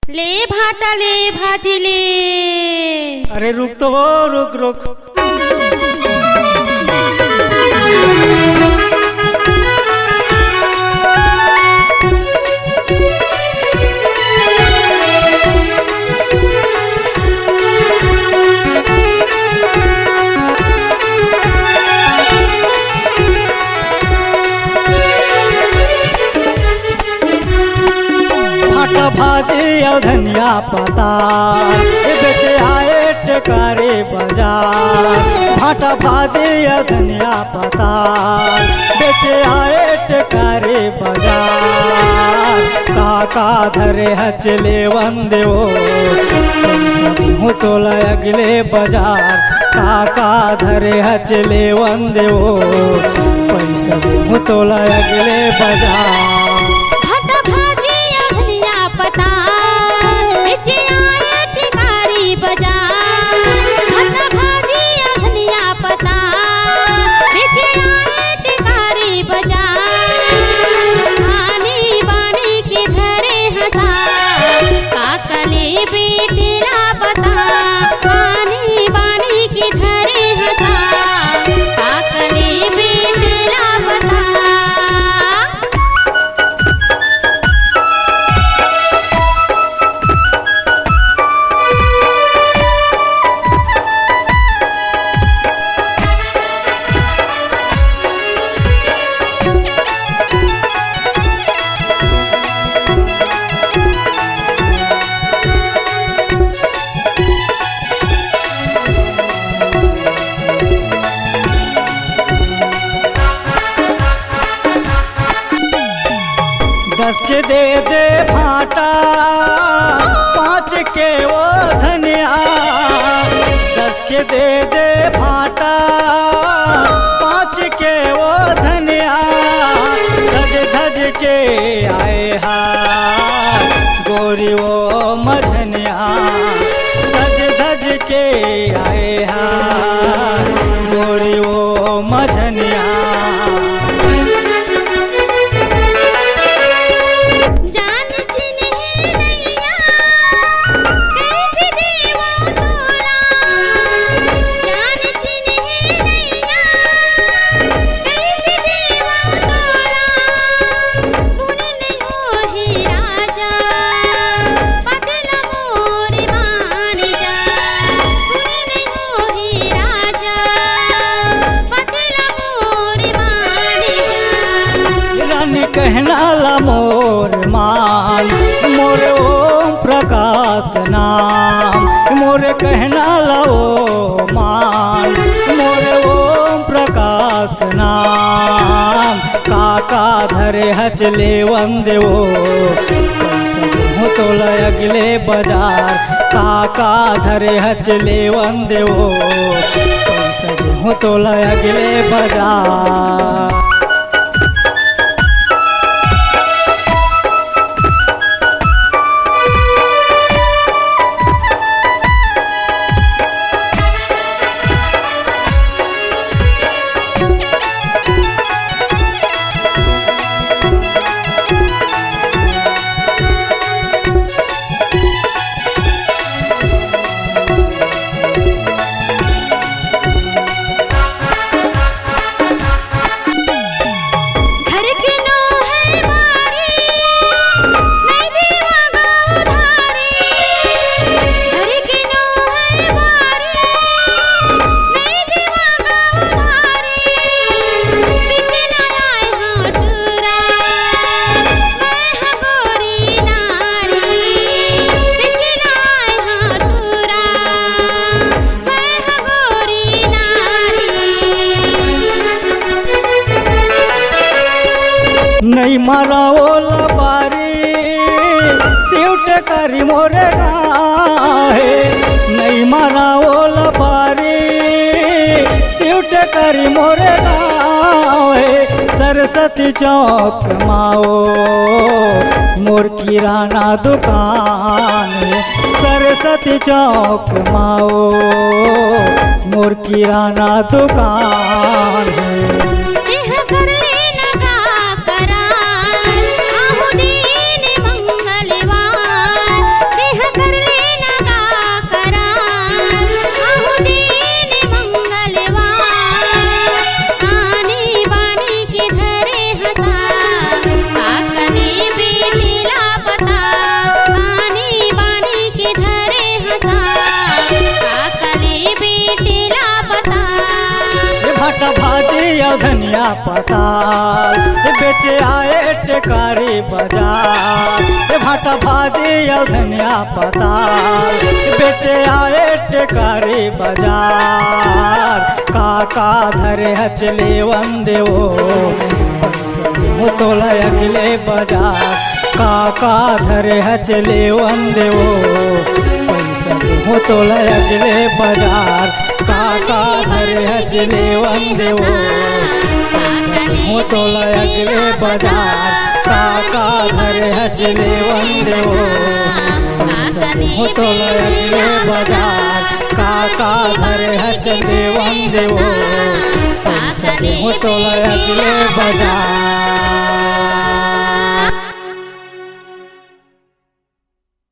ले भाटा ले भाजी ले। अरे रुक तो वो रुक रुक। भाजी और धनिया पता बेचे आए टेकारी बाजार। भाटा भाजी और धनिया पता बेचे आए टेकारी बाजार। काका धरे हचले वंदे वो हूँ तो अगले बाजार। काका धरे हचले वंदे वो पैसा हूँ तो अगले बाजार। दस के दे दे भाटा 5 के वो धनिया। 10 के दे दे भाटा 5 के वो धनिया। सज धज के आए हार गोरी वो मझनिया। सज धज के आए हार गोरी वो मझनिया। कहना ला मोर मान मोर ओम प्रकाश नाम। मोर कहना ला ओ मान मोर ओम प्रकाश नाम। काका धरे हचले वंदे वो हूँ तो अगले बाजार। काका धरे हचले वंदे वो हूँ तो अगले बाजार। नहीं मारा ओला बारी सिउट करी मोरे गाहे। नहीं मारा ओला बारी सिउट करी मोरे गाहे। सरस्वती चौक माओ मोर किराना दुकान। सरस्वती चौक माओ मोर किराना दुकान। मंगलवार बेचे आए टेकारी बाजार भाटा भाजी और धनिया पताल बेचे आए टेकारी बाजार काका धरे हचले वंदे वो पैसा तोला अगले बाजार काका धरे हचले वंदे वो पैसा तोला अगले बाजार काका धरे हचले वंदे वो तोला अगले बाजार काका धरे हचले वंदे वो तोला अगले बाजार काका धरे हचले वंदे वो तोला अगले बाजार।